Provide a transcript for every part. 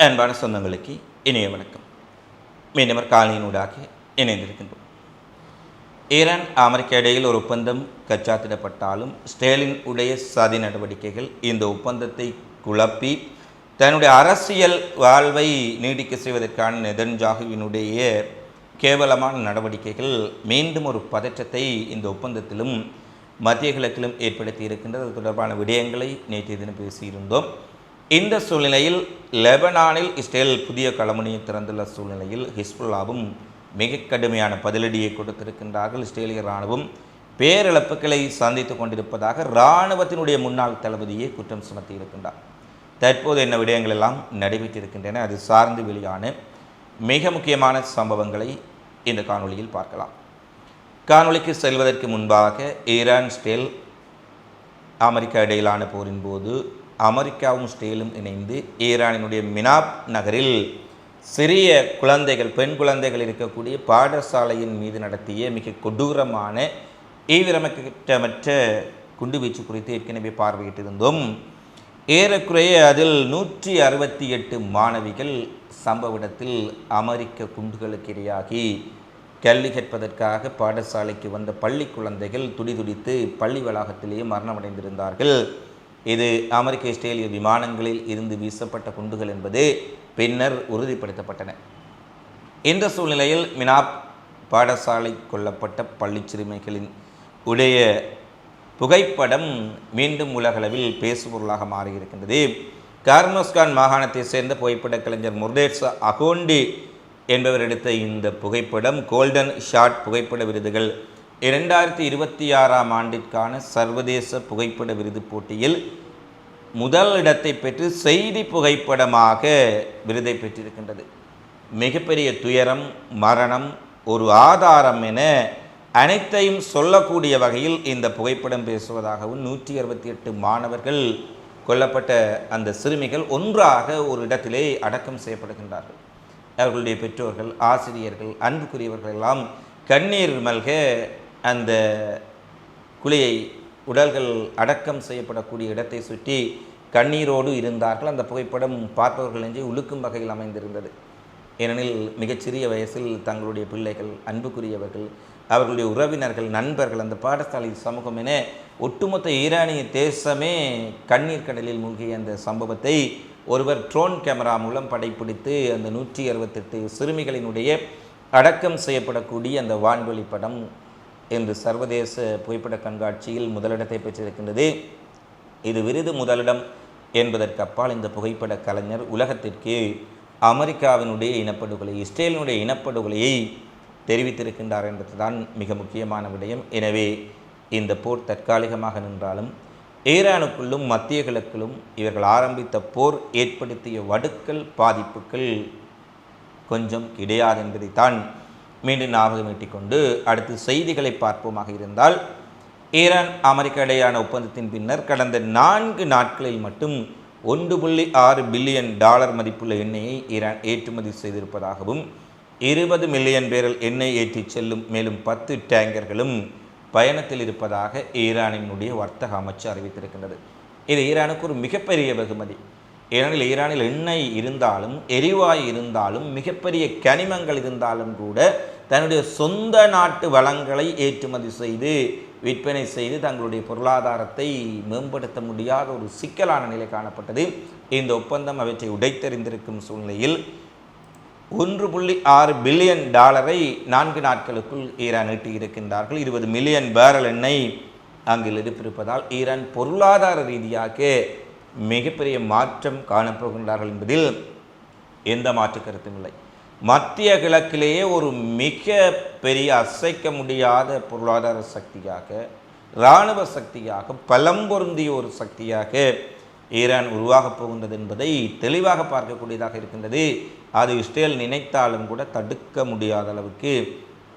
அன்பான சொந்தங்களுக்கு இணைய வணக்கம். மீண்டும் காலையினூடாக இணைந்திருக்கின்றோம். ஈரான் அமெரிக்க இடையில் ஒரு ஒப்பந்தம் கச்சாத்திடப்பட்டாலும் ஸ்டேலின் உடைய சதி நடவடிக்கைகள் இந்த ஒப்பந்தத்தை குழப்பி தன்னுடைய அரசியல் வாழ்வை நீடிக்க செய்வதற்கான நெதன்யாகுவினுடைய கேவலமான நடவடிக்கைகள் மீண்டும் ஒரு பதற்றத்தை இந்த ஒப்பந்தத்திலும் மத்திய கிழக்கிலும் ஏற்படுத்தி இருக்கின்றது. அது தொடர்பான விடயங்களை நேற்றைய தினம் பேசியிருந்தோம். இந்த சூழ்நிலையில் லெபனானில் இஸ்ரேல் புதிய களமுனையை திறந்துள்ள சூழ்நிலையில் ஹிஸ்புல்லாவும் மிக கடுமையான பதிலடியை கொடுத்திருக்கின்றார்கள். இஸ்ரேலிய இராணுவம் பேரிழப்புகளை சந்தித்து கொண்டிருப்பதாக இராணுவத்தினுடைய முன்னாள் தளபதியை குற்றம் சுமத்தி இருக்கின்றார். தற்போது என்ன விடயங்கள் எல்லாம் நடைபெற்றிருக்கின்றன, அது சார்ந்து வெளியான மிக முக்கியமான சம்பவங்களை இந்த காணொளியில் பார்க்கலாம். காணொளிக்கு செல்வதற்கு முன்பாக ஈரான் இஸ்ரேல் அமெரிக்கா இடையிலான போரின் போது அமெரிக்காவும் இஸ்ரேலும் இணைந்து ஈரானினுடைய மினாப் நகரில் சிறிய குழந்தைகள், பெண் குழந்தைகள் இருக்கக்கூடிய பாடசாலையின் மீது நடத்திய மிக கொடூரமான ஈவிரமற்ற குண்டுவீச்சு குறித்து ஏற்கனவே பார்வையிட்டிருந்தோம். ஏறக்குறைய அதில் 168 மாணவிகள் சம்பவ இடத்தில் அமெரிக்க குண்டுகளுக்கு இரையாகி கல்வி கற்பதற்காக பாடசாலைக்கு வந்த பள்ளி குழந்தைகள் துடிதுடித்து பள்ளி வளாகத்திலேயே மரணமடைந்திருந்தார்கள். இது அமெரிக்க இஸ்ரேலிய விமானங்களில் இருந்து வீசப்பட்ட குண்டுகள் என்பது பின்னர் உறுதிப்படுத்தப்பட்டன. இந்த சூழ்நிலையில் மினாப் பாடசாலை கொல்லப்பட்ட பள்ளி சிறுமிகளின் உடைய புகைப்படம் மீண்டும் உலகளவில் பேசுபொருளாக மாறியிருக்கின்றது. கார்மோஸ்கான் மாகாணத்தை சேர்ந்த புகைப்பட கலைஞர் முர்டேட்ஸ் அகோண்டி என்பவர் எடுத்த இந்த புகைப்படம் கோல்டன் ஷாட் புகைப்பட விருதுகள் 2026ஆம் ஆண்டிற்கான சர்வதேச புகைப்பட விருது போட்டியில் முதல் இடத்தை பெற்று செய்தி புகைப்படமாக விருதை பெற்றிருக்கின்றது. மிகப்பெரிய துயரம், மரணம், ஒரு ஆதாரம் என அனைத்தையும் சொல்லக்கூடிய வகையில் இந்த புகைப்படம் பேசுவதாகவும் 168 மாணவர்கள் கொல்லப்பட்ட அந்த சிறுமிகள் ஒன்றாக ஒரு இடத்திலே அடக்கம் செய்யப்படுகின்றார்கள். அவர்களுடைய பெற்றோர்கள், ஆசிரியர்கள், அன்புக்குரியவர்கள் எல்லாம் கண்ணீர் மல்க அந்த குழியை, உடல்கள் அடக்கம் செய்யப்படக்கூடிய இடத்தை சுற்றி கண்ணீரோடு இருந்தார்கள். அந்த புகைப்படம் பார்ப்பவர்கள் நெஞ்சை உலுக்கும் வகையில் அமைந்திருந்தது. ஏனெனில் மிகச்சிறிய வயசில் தங்களுடைய பிள்ளைகள், அன்புக்குரியவர்கள், அவர்களுடைய உறவினர்கள், நண்பர்கள், அந்த பாடசாலை சமூகம் என ஒட்டுமொத்த ஈரானிய தேசமே கண்ணீர் கடலில் மூழ்கிய அந்த சம்பவத்தை ஒருவர் ட்ரோன் கேமரா மூலம் படைப்பிடித்து அந்த 168 சிறுமிகளினுடைய அடக்கம் செய்யப்படக்கூடிய அந்த வான்வெளி படம் இன்று சர்வதேச புகைப்பட கண்காட்சியில் முதலிடத்தை பெற்றிருக்கின்றது. இது விருது முதலிடம் என்பதற்கு அப்பால் இந்த புகைப்பட கலைஞர் உலகத்திற்கு அமெரிக்காவினுடைய இனப்படுகொலை, இஸ்ரேலினுடைய இனப்படுகொலையை தெரிவித்திருக்கின்றார் என்பதுதான் மிக முக்கியமான விடயம். எனவே இந்த போர் தற்காலிகமாக நின்றாலும் ஈரானுக்குள்ளும் மத்திய கிழக்கிலும் இவர்கள் ஆரம்பித்த போர் ஏற்படுத்திய வடுக்கள், பாதிப்புகள் கொஞ்சம் கிடையாது என்பதைத்தான் மீண்டும் ஞாபகமீட்டிக் கொண்டு அடுத்து செய்திகளை பார்ப்போமாக இருந்தால், ஈரான் அமெரிக்க இடையான ஒப்பந்தத்தின் பின்னர் கடந்த 4 நாட்களில் மட்டும் $1.6 பில்லியன் மதிப்புள்ள எண்ணெயை ஈரான் ஏற்றுமதி செய்திருப்பதாகவும் 20 மில்லியன் பேரல் எண்ணெய் ஏற்றிச் செல்லும் மேலும் 10 டேங்கர்களும் பயணத்தில் இருப்பதாக ஈரானினுடைய வர்த்தக அமைச்சு அறிவித்திருக்கின்றது. இது ஈரானுக்கு ஒரு மிகப்பெரிய வெகுமதி. ஏனெனில் ஈரானில் எண்ணெய் இருந்தாலும், எரிவாயு இருந்தாலும், மிகப்பெரிய கனிமங்கள் இருந்தாலும் கூட தன்னுடைய சொந்த நாட்டு வளங்களை ஏற்றுமதி செய்து விற்பனை செய்து தங்களுடைய பொருளாதாரத்தை மேம்படுத்த முடியாத ஒரு சிக்கலான நிலை காணப்பட்டது. இந்த ஒப்பந்தம் அவற்றை உடைத்தெறிந்திருக்கும் சூழ்நிலையில் $1.6 பில்லியன் 4 நாட்களுக்குள் ஈரான் ஈட்டியிருக்கின்றார்கள். 20 மில்லியன் பேரல் எண்ணெய் அங்கில் இருப்பிருப்பதால் ஈரான் பொருளாதார ரீதியாக மிகப்பெரிய மாற்றம் காணப்போகின்றார்கள் என்பதில் எந்த மாற்று கருத்தும் இல்லை. மத்திய கிழக்கிலேயே ஒரு மிக பெரிய அசைக்க முடியாத பொருளாதார சக்தியாக, இராணுவ சக்தியாக, பலம் பொருந்திய ஒரு சக்தியாக ஈரான் உருவாகப் போகின்றது என்பதை தெளிவாக பார்க்கக்கூடியதாக இருக்கின்றது. அது இஸ்ரேல் நினைத்தாலும் கூட தடுக்க முடியாத அளவுக்கு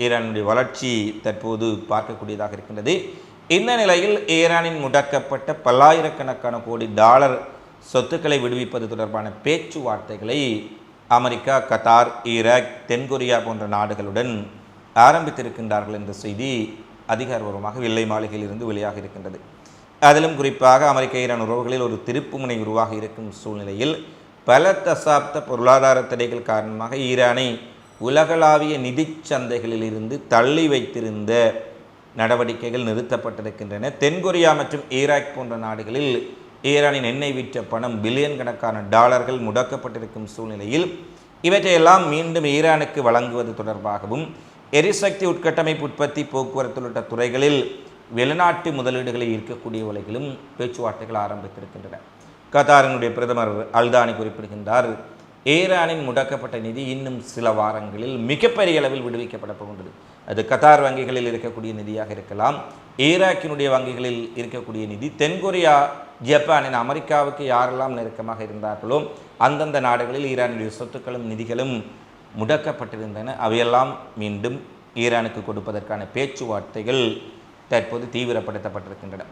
ஈரானுடைய வளர்ச்சி தற்போது பார்க்கக்கூடியதாக இருக்கின்றது. இந்த நிலையில் ஈரானின் முடக்கப்பட்ட பல்லாயிரக்கணக்கான கோடி டாலர் சொத்துக்களை விடுவிப்பது தொடர்பான பேச்சுவார்த்தைகளை அமெரிக்கா, கத்தார், ஈராக், தென்கொரியா போன்ற நாடுகளுடன் ஆரம்பித்திருக்கின்றார்கள் என்ற செய்தி அதிகாரபூர்வமாக வெள்ளை மாளிகையில் இருந்து வெளியாக இருக்கின்றது. அதிலும் குறிப்பாக அமெரிக்க ஈரான் உறவுகளில் ஒரு திருப்புமுனை உருவாக இருக்கும் சூழ்நிலையில் பல தசாப்த பொருளாதார தடைகள் காரணமாக ஈரானை உலகளாவிய நிதி சந்தைகளில் இருந்து தள்ளி வைத்திருந்த நடவடிக்கைகள் நிறுத்தப்பட்டிருக்கின்றன. தென்கொரியா மற்றும் ஈராக் போன்ற நாடுகளில் ஈரானின் எண்ணெய் விற்ற பணம் பில்லியன் கணக்கான டாலர்கள் முடக்கப்பட்டிருக்கும் சூழ்நிலையில் இவற்றையெல்லாம் மீண்டும் ஈரானுக்கு வழங்குவது தொடர்பாகவும் எரிசக்தி உட்கட்டமைப்பு உற்பத்தி போக்குவரத்து உள்ளிட்ட துறைகளில் வெளிநாட்டு முதலீடுகளை ஈர்க்கக்கூடிய உலகிலும் பேச்சுவார்த்தைகள் ஆரம்பித்திருக்கின்றன. கத்தாரினுடைய பிரதமர் அல்தானி குறிப்பிடுகின்றார், ஈரானின் முடக்கப்பட்ட நிதி இன்னும் சில வாரங்களில் மிகப்பெரிய அளவில் விடுவிக்கப்பட போகின்றது. அது கத்தார் வங்கிகளில் இருக்கக்கூடிய நிதியாக இருக்கலாம், ஈராக்கினுடைய வங்கிகளில் இருக்கக்கூடிய நிதி, தென்கொரியா, ஜப்பானின் அமெரிக்காவுக்கு யாரெல்லாம் நெருக்கமாக இருந்தார்களோ அந்தந்த நாடுகளில் ஈரானுடைய சொத்துக்களும் நிதிகளும் முடக்கப்பட்டிருந்தன. அவையெல்லாம் மீண்டும் ஈரானுக்கு கொடுப்பதற்கான பேச்சுவார்த்தைகள் தற்போது தீவிரப்படுத்தப்பட்டிருக்கின்றன.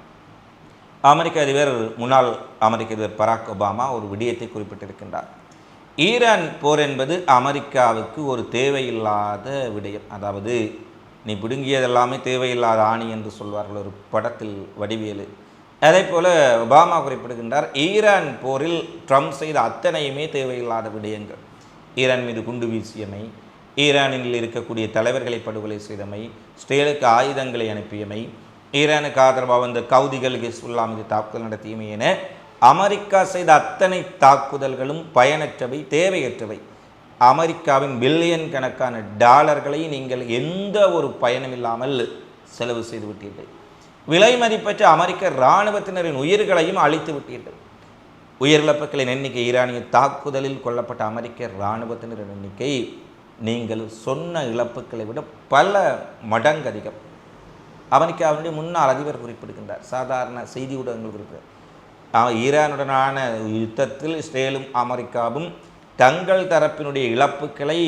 முன்னாள் அமெரிக்க அதிபர் பராக் ஒபாமா ஒரு விடயத்தை குறிப்பிட்டிருக்கின்றார். ஈரான் போர் என்பது அமெரிக்காவுக்கு ஒரு தேவையில்லாத விடயம். அதாவது நீ பிடுங்கியதெல்லாமே தேவையில்லாத ஆணி என்று சொல்வார்கள் ஒரு படத்தில் வடிவேலு. அதே போல் ஒபாமா குறிப்பிடுகின்றார், ஈரான் போரில் ட்ரம்ப் செய்த அத்தனையுமே தேவையில்லாத விடயங்கள். ஈரான் மீது குண்டு வீசியமை, ஈரானில் இருக்கக்கூடிய தலைவர்களை படுகொலை செய்தமை, இஸ்ரேலுக்கு ஆயுதங்களை அனுப்பியமை, ஈரானுக்கு ஆதரவாக வந்த கவுதிகள் ஹிஸ்புல்லா மீது தாக்குதல் நடத்தியமை என அமெரிக்கா செய்த அத்தனை தாக்குதல்களும் பயனற்றவை, தேவையற்றவை. அமெரிக்காவின் பில்லியன் கணக்கான டாலர்களை நீங்கள் எந்த ஒரு பயனும் இல்லாமல் செலவு செய்து விட்டீர்கள். விலை மதிப்பற்ற அமெரிக்க இராணுவத்தினரின் உயிர்களையும் அழித்து விட்டீர்கள். உயிரிழப்புகளின் எண்ணிக்கை, ஈரானிய தாக்குதலில் கொல்லப்பட்ட அமெரிக்க இராணுவத்தினரின் எண்ணிக்கை நீங்கள் சொன்ன இழப்புகளை விட பல மடங்கு அதிகம். அமெரிக்காவினுடைய முன்னாள் அதிபர் குறிப்பிடுகின்றார், சாதாரண செய்தி ஊடகங்கள் குறிப்பிட்டார், ஈரானுடனான யுத்தத்தில் இஸ்ரேலும் அமெரிக்காவும் தங்கள் தரப்பினுடைய இழப்புகளை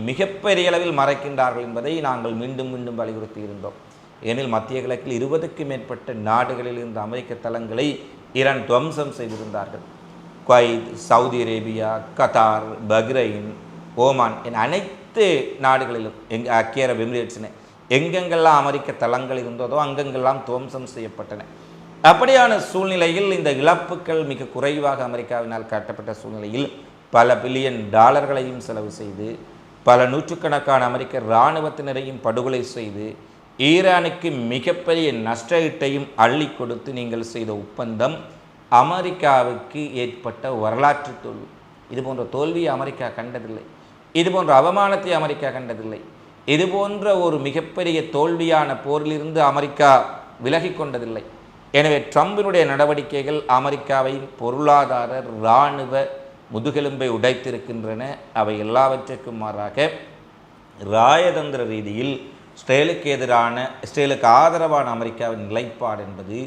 மிகப்பெரிய அளவில் மறைக்கின்றார்கள் என்பதை நாங்கள் மீண்டும் மீண்டும் வலியுறுத்தி இருந்தோம். ஏனில் மத்திய கிழக்கில் 20க்கும் மேற்பட்ட நாடுகளில் இருந்த அமெரிக்க தளங்களை ஈரான் துவம்சம் செய்திருந்தார்கள். Kuwait, Saudi Arabia, Qatar, Bahrain, Oman என அனைத்து நாடுகளிலும் ஐக்கிய அரபு எமிரேட்ஸ்னு எங்கெங்கெல்லாம் அமெரிக்க தளங்கள் இருந்ததோ அங்கெங்கெல்லாம் துவம்சம் செய்யப்பட்டன. அப்படியான சூழ்நிலையில் இந்த இழப்புகள் மிக குறைவாக அமெரிக்காவினால் காட்டப்பட்ட சூழ்நிலையில் பல பில்லியன் டாலர்களையும் செலவு செய்து பல நூற்றுக்கணக்கான அமெரிக்க இராணுவத்தினரையும் படுகொலை செய்து ஈரானுக்கு மிகப்பெரிய நஷ்டஈட்டையும் அள்ளி கொடுத்து நீங்கள் செய்த ஒப்பந்தம் அமெரிக்காவுக்கு ஏற்பட்ட வரலாற்று தோல்வி. இதுபோன்ற தோல்வியை அமெரிக்கா கண்டதில்லை, இதுபோன்ற அவமானத்தை அமெரிக்கா கண்டதில்லை. இதுபோன்ற ஒரு மிகப்பெரிய தோல்வியான போரிலிருந்து அமெரிக்கா விலகி கொண்டதில்லை. எனவே ட்ரம்பினுடைய நடவடிக்கைகள் அமெரிக்காவின் பொருளாதார இராணுவ முதுகெலும்பை உடைத்திருக்கின்றன. அவை எல்லாவற்றுக்கும் மாறாக இராயதந்திர ரீதியில் இஸ்ரேலுக்கு ஆதரவான அமெரிக்காவின் நிலைப்பாடு என்பது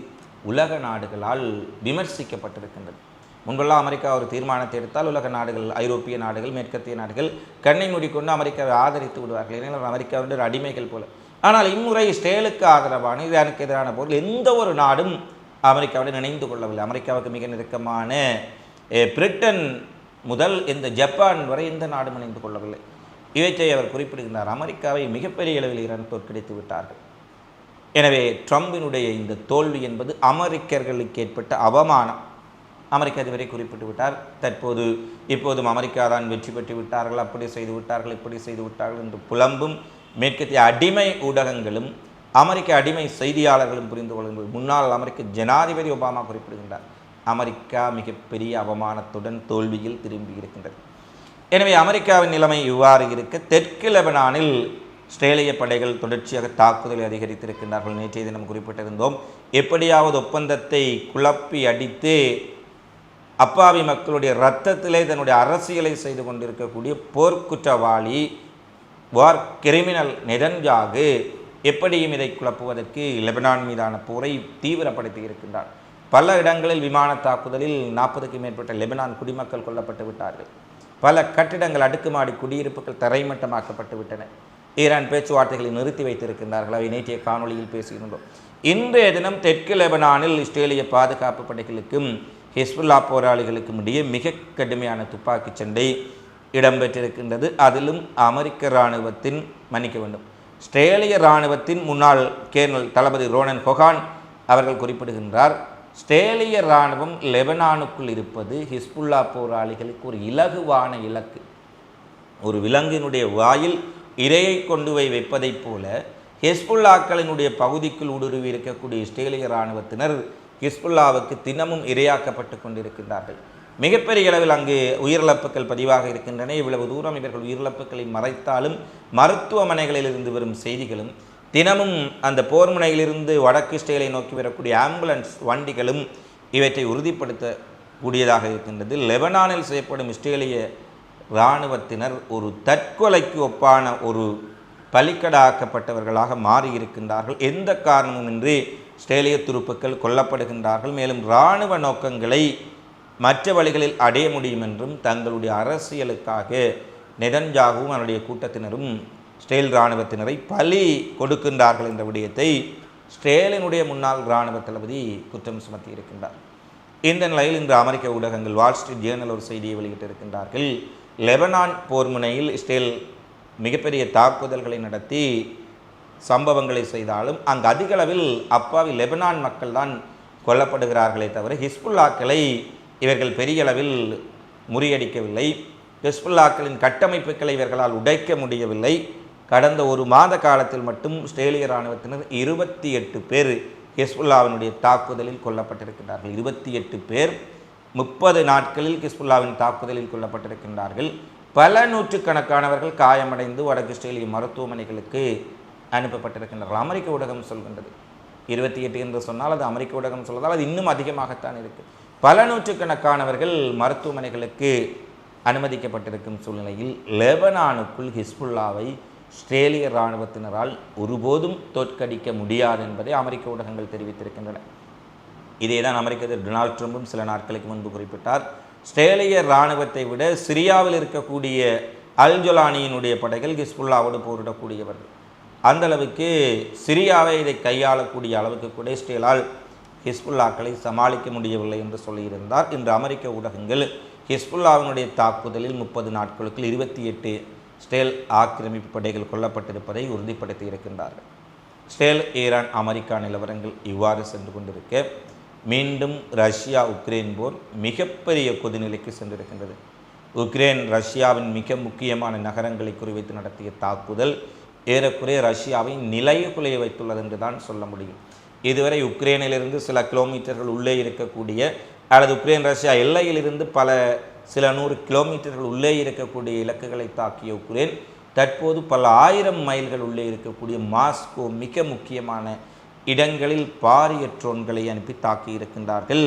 உலக நாடுகளால் விமர்சிக்கப்பட்டிருக்கின்றது. முன்பெல்லாம் அமெரிக்கா ஒரு தீர்மானத்தை எடுத்தால் உலக நாடுகள், ஐரோப்பிய நாடுகள், மேற்கத்திய நாடுகள் கண்ணை மூடிக்கொண்டு அமெரிக்காவை ஆதரித்து விடுவார்கள், ஏனென்றால் அமெரிக்காவுடைய அடிமைகள் போல. ஆனால் இம்முறை இஸ்ரேலுக்கு ஆதரவான, ஈரானுக்கு எதிரான போரில் எந்த ஒரு நாடும் அமெரிக்காவுடன் இணைந்து கொள்ளவில்லை. அமெரிக்காவுக்கு மிக நெருக்கமான பிரிட்டன் முதல் இந்த ஜப்பான் வரை எந்த நாடும் இணைந்து கொள்ளவில்லை. இவற்றை அவர் குறிப்பிடுகின்றார். அமெரிக்காவை மிகப்பெரிய அளவில் ஈரான் தோற்கடித்து விட்டார்கள். எனவே ட்ரம்பினுடைய இந்த தோல்வி என்பது அமெரிக்கர்களுக்கு ஏற்பட்ட அவமானம். அமெரிக்க அதிபரை குறிப்பிட்டு விட்டார். இப்போதும் அமெரிக்கா தான் வெற்றி பெற்று விட்டார்கள், அப்படி செய்து விட்டார்கள், இப்படி செய்து விட்டார்கள் என்று புலம்பும் மேற்கத்திய அடிமை ஊடகங்களும் அமெரிக்க அடிமை செய்தியாளர்களும் புரிந்து கொள்ளுங்கள். முன்னாள் அமெரிக்க ஜனாதிபதி ஒபாமா குறிப்பிடுகின்றார், அமெரிக்கா மிகப்பெரிய அவமானத்துடன் தோல்வியில் திரும்பி இருக்கின்றது. எனவே அமெரிக்காவின் நிலைமை இவ்வாறு இருக்க, தெற்கு லெபனானில் இஸ்ரேலிய படைகள் தொடர்ச்சியாக தாக்குதலை அதிகரித்திருக்கின்றார்கள். நேற்றைய தினம் குறிப்பிட்டிருந்தோம், எப்படியாவது ஒப்பந்தத்தை குழப்பி அடித்து அப்பாவி மக்களுடைய இரத்தத்திலே தன்னுடைய அரசியலை செய்து கொண்டிருக்கக்கூடிய போர்க்குற்றவாளி வார் கிரிமினல் நெதன்யாகு எப்படியும் இதை குழப்புவதற்கு லெபனான் மீதான போரை தீவிரப்படுத்தி இருக்கின்றார். பல இடங்களில் விமான தாக்குதலில் 40க்கும் மேற்பட்ட லெபனான் குடிமக்கள் கொல்லப்பட்டு விட்டார்கள். பல கட்டிடங்கள், அடுக்குமாடி குடியிருப்புகள் தரைமட்டமாக்கப்பட்டு விட்டன. ஈரான் பேச்சுவார்த்தைகளை நிறுத்தி வைத்திருக்கின்றார்கள். அவை நேற்றைய காணொலியில் பேசியிருந்தோம். இன்றைய தினம் தெற்கு லெபனானில் இஸ்ரேலிய பாதுகாப்பு படைகளுக்கும் ஹிஸ்புல்லா போராளிகளுக்கும் இடையே மிக கடுமையான துப்பாக்கி சண்டை இடம்பெற்றிருக்கின்றது. அதிலும் அமெரிக்க இராணுவத்தின் இஸ்ரேலிய இராணுவத்தின் முன்னாள் கேர்னல் தளபதி ரோனன் ஹொகான் அவர்கள் குறிப்பிடுகின்றார், இஸ்ரேலிய இராணுவம் லெபனானுக்குள் இருப்பது ஹிஸ்புல்லா போராளிகளுக்கு ஒரு இலகுவான இலக்கு. ஒரு விலங்கினுடைய வாயில் இரையை கொண்டு போய் வைப்பதைப் போல ஹிஸ்புல்லாக்களினுடைய பகுதிக்குள் ஊடுருவி இருக்கக்கூடிய இஸ்ரேலிய இராணுவத்தினர் ஹிஸ்புல்லாவுக்கு தினமும் இரையாக்கப்பட்டு கொண்டிருக்கின்றார்கள். மிகப்பெரிய அளவில் அங்கு உயிரிழப்புகள் பதிவாக இருக்கின்றன. இவ்வளவு தூரம் இவர்கள் உயிரிழப்புகளை மறைத்தாலும் மருத்துவமனைகளிலிருந்து வரும் செய்திகளும், தினமும் அந்த போர் முனையிலிருந்து வடக்கு இஸ்ரேலை நோக்கி வரக்கூடிய ஆம்புலன்ஸ் வண்டிகளும் இவற்றை உறுதிப்படுத்தக்கூடியதாக இருக்கின்றது. லெபனானில் செய்யப்படும் இஸ்ரேலிய இராணுவத்தினர் ஒரு தற்கொலைக்கு ஒப்பான ஒரு பலிக்கடாக்கப்பட்டவர்களாக மாறியிருக்கின்றார்கள். எந்த காரணமுமின்றி இஸ்ரேலிய துருப்புக்கள் கொல்லப்படுகின்றார்கள். மேலும் இராணுவ நோக்கங்களை மற்ற வழிகளில் அடைய முடியும் என்றும் தங்களுடைய அரசியலுக்காக நெதன்யாகுவும் அவருடைய கூட்டத்தினரும் இஸ்ரேல் இராணுவத்தினரை பலி கொடுக்கின்றார்கள் என்ற விடயத்தை இஸ்ரேலினுடைய முன்னாள் இராணுவ தளபதி குற்றம் சுமத்தி இருக்கின்றார். இந்த நிலையில் இன்று அமெரிக்க ஊடகங்கள் வால் ஸ்ட்ரீட் ஜேர்னல் ஒரு செய்தியை வெளியிட்டிருக்கின்றார்கள். லெபனான் போர் முனையில் இஸ்ரேல் மிகப்பெரிய தாக்குதல்களை நடத்தி சம்பவங்களை செய்தாலும் அங்கு அதிக அளவில் அப்பாவி லெபனான் மக்கள் தான் கொல்லப்படுகிறார்களே தவிர ஹிஸ்புல்லாக்களை இவர்கள் பெரிய அளவில் முறியடிக்கவில்லை. ஹிஸ்புல்லாக்களின் கட்டமைப்புகளை இவர்களால் உடைக்க முடியவில்லை. கடந்த ஒரு மாத காலத்தில் மட்டும் இஸ்ரேலிய இராணுவத்தினர் 28 பேர் ஹிஸ்புல்லாவினுடைய தாக்குதலில் கொல்லப்பட்டிருக்கிறார்கள். 28 பேர் 30 நாட்களில் ஹிஸ்புல்லாவின் தாக்குதலில் கொல்லப்பட்டிருக்கின்றார்கள். பல நூற்றுக்கணக்கானவர்கள் காயமடைந்து வடக்கு இஸ்ரேலிய மருத்துவமனைகளுக்கு அனுப்பப்பட்டிருக்கின்றார்கள். அமெரிக்க ஊடகம் சொல்கின்றது. 28 என்று சொன்னால் அது அமெரிக்க ஊடகம் சொல்வதால் அது இன்னும் அதிகமாகத்தான் இருக்குது. பல நூற்றுக்கணக்கானவர்கள் மருத்துவமனைகளுக்கு அனுமதிக்கப்பட்டிருக்கும் சூழ்நிலையில் லெபனானுக்குள் ஹிஸ்புல்லாவை இஸ்ரேலிய இராணுவத்தினரால் ஒருபோதும் தோற்கடிக்க முடியாது என்பதை அமெரிக்க ஊடகங்கள் தெரிவித்திருக்கின்றன. இதே தான் அமெரிக்க அதிபர் டொனால்ட் ட்ரம்பும் சில நாட்களுக்கு முன்பு குறிப்பிட்டார். இஸ்ரேலிய இராணுவத்தை விட சிரியாவில் இருக்கக்கூடிய அல் ஜொலானியினுடைய படைகள் ஹிஸ்புல்லாவோடு போரிடக்கூடியவர்கள். அந்த அளவுக்கு சிரியாவை இதை கையாளக்கூடிய அளவுக்கு கூட இஸ்ரேலால் ஹிஸ்புல்லாக்களை சமாளிக்க முடியவில்லை என்று சொல்லியிருந்தார். இன்று அமெரிக்க ஊடகங்கள் ஹிஸ்புல்லாவினுடைய தாக்குதலில் 30 நாட்களுக்குள் 28 இஸ்ரேல் ஆக்கிரமிப்பு படைகள் கொல்லப்பட்டிருப்பதை உறுதிப்படுத்தி இருக்கின்றார்கள். இஸ்ரேல், ஈரான், அமெரிக்கா நிலவரங்கள் இவ்வாறு சென்று கொண்டிருக்க மீண்டும் ரஷ்யா உக்ரைன் போர் மிகப்பெரிய கொதிநிலைக்கு சென்றிருக்கின்றது. உக்ரைன் ரஷ்யாவின் மிக முக்கியமான நகரங்களை குறிவைத்து நடத்திய தாக்குதல் ஏறக்குறைய ரஷ்யாவை நிலைகுலைய வைத்துள்ளது என்று தான் சொல்ல முடியும். இதுவரை உக்ரைனிலிருந்து சில கிலோமீட்டர்கள் உள்ளே இருக்கக்கூடிய அல்லது உக்ரைன் ரஷ்யா எல்லையிலிருந்து சில 100 கிலோமீட்டர்கள் உள்ளே இருக்கக்கூடிய இலக்குகளை தாக்கிய உக்ரைன் தற்போது பல 1000 மைல்கள் உள்ளே இருக்கக்கூடிய மாஸ்கோ மிக முக்கியமான இடங்களில் பாரிய ட்ரோன்களை அனுப்பி தாக்கி இருக்கின்றார்கள்.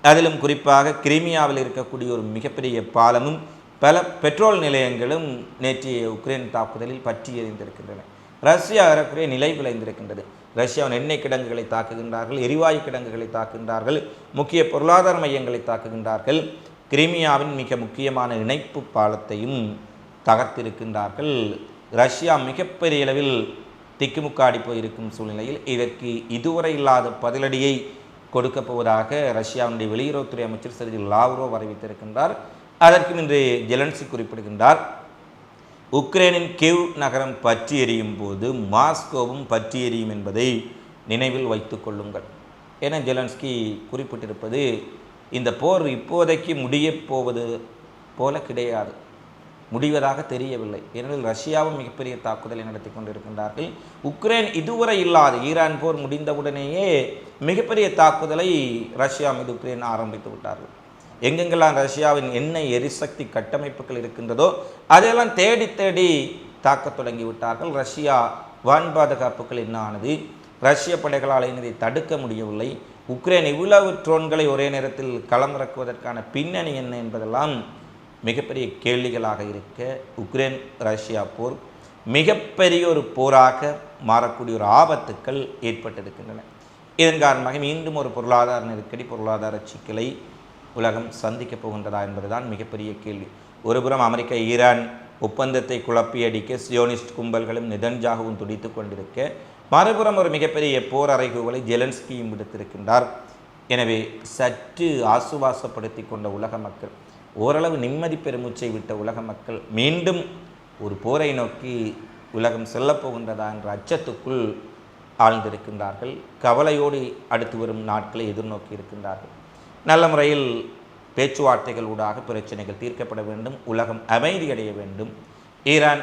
அதிலும் குறிப்பாக கிரிமியாவில் இருக்கக்கூடிய ஒரு மிகப்பெரிய பாலமும் பல பெட்ரோல் நிலையங்களும் நேற்றைய உக்ரைன் தாக்குதலில் பற்றி எறிந்திருக்கின்றன. ரஷ்யா ஏறக்குறைய நிலை குலைந்திருக்கின்றது. ரஷ்யாவின் எண்ணெய் கிடங்குகளை தாக்குகின்றார்கள், எரிவாயு கிடங்குகளை தாக்குகின்றார்கள், முக்கிய பொருளாதார மையங்களை தாக்குகின்றார்கள். கிரிமியாவின் மிக முக்கியமான இணைப்பு பாலத்தையும் தகர்த்திருக்கின்றார்கள். ரஷ்யா மிகப்பெரிய அளவில் திக்குமுக்காடி போயிருக்கும் சூழ்நிலையில் இதற்கு இதுவரை இல்லாத பதிலடியை கொடுக்கப் போவதாக ரஷ்யாவுடைய வெளியுறவுத்துறை அமைச்சர் செர்ஜி லாவ்ரோவ் அறிவித்திருக்கின்றார். அதற்கும் இன்று ஜெலன்ஸ்கி குறிப்பிடுகின்றார், உக்ரைனின் கிவ் நகரம் பற்றி எரியும் போது மாஸ்கோவும் பற்றி எரியும் என்பதை நினைவில் வைத்து கொள்ளுங்கள் என ஜெலன்ஸ்கி குறிப்பிட்டிருப்பது இந்த போர் இப்போதைக்கு முடியப் போவது போல கிடையாது, முடிவதாக தெரியவில்லை. ஏனெனில் ரஷ்யாவும் மிகப்பெரிய தாக்குதலை நடத்தி கொண்டிருக்கின்றார்கள். உக்ரைன் இதுவரை இல்லாத ஈரான் போர் முடிந்தவுடனேயே மிகப்பெரிய தாக்குதலை ரஷ்யா மீது உக்ரைன் ஆரம்பித்து விட்டார்கள். எங்கெங்கெல்லாம் ரஷ்யாவின் எண்ணெய் எரிசக்தி கட்டமைப்புகள் இருக்கின்றதோ அதையெல்லாம் தேடி தேடி தாக்கத் தொடங்கிவிட்டார்கள். ரஷ்யா வான் பாதுகாப்புகள் என்ன ஆனது? ரஷ்ய படைகளால் இதை தடுக்க முடியவில்லை. உக்ரைன் இவ்வளவு ட்ரோன்களை ஒரே நேரத்தில் களமிறக்குவதற்கான பின்னணி என்ன என்பதெல்லாம் மிகப்பெரிய கேள்விகளாக இருக்க உக்ரைன் ரஷ்யா போர் மிகப்பெரிய ஒரு போராக மாறக்கூடிய ஒரு ஆபத்துக்கள் ஏற்பட்டிருக்கின்றன. இதன் காரணமாக மீண்டும் ஒரு பொருளாதார நெருக்கடி, பொருளாதார சிக்கலை உலகம் சந்திக்கப் போகின்றதா என்பதுதான் மிகப்பெரிய கேள்வி. ஒருபுறம் அமெரிக்கா ஈரான் ஒப்பந்தத்தை குழப்பியடிக்க சியோனிஸ்ட் கும்பல்களும் நெதன்யாகுவும் துடித்து கொண்டிருக்க, மறுபுறம் ஒரு மிகப்பெரிய போர் அறைகூவலை ஜெலன்ஸ்கியும் விடுத்திருக்கின்றார். எனவே சற்று ஆசுவாசப்படுத்தி கொண்ட உலக மக்கள், ஓரளவு நிம்மதி பெருமூச்சை விட்ட உலக மக்கள் மீண்டும் ஒரு போரை நோக்கி உலகம் செல்லப்போகின்றதா என்ற அச்சத்துக்குள் ஆழ்ந்திருக்கின்றார்கள். கவலையோடு அடுத்து வரும் நாட்களை எதிர்நோக்கி இருக்கின்றார்கள். நல்ல முறையில் பேச்சுவார்த்தைகள் ஊடாக பிரச்சனைகள் தீர்க்கப்பட வேண்டும். உலகம் அமைதியடைய வேண்டும். ஈரான்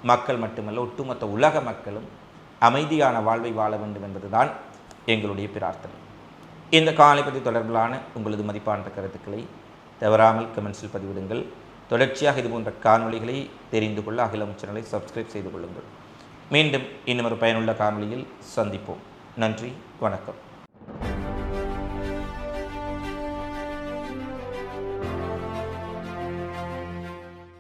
மக்கள் மட்டுமல்ல, ஒட்டுமொத்த உலக மக்களும் அமைதியான வாழ்வை வாழ வேண்டும் என்பதுதான் எங்களுடைய பிரார்த்தனை. இந்த காலை பற்றி தொடர்பிலான உங்களது மதிப்பான கருத்துக்களை தவறாமல் கமெண்ட்ஸில் பதிவிடுங்கள். தொடர்ச்சியாக இதுபோன்ற காணொளிகளை தெரிந்து கொள்ள அகிலம் சேனலை சப்ஸ்கிரைப் செய்து கொள்ளுங்கள். மீண்டும் இன்னும் ஒரு பயனுள்ள காணொளியில் சந்திப்போம். நன்றி, வணக்கம்.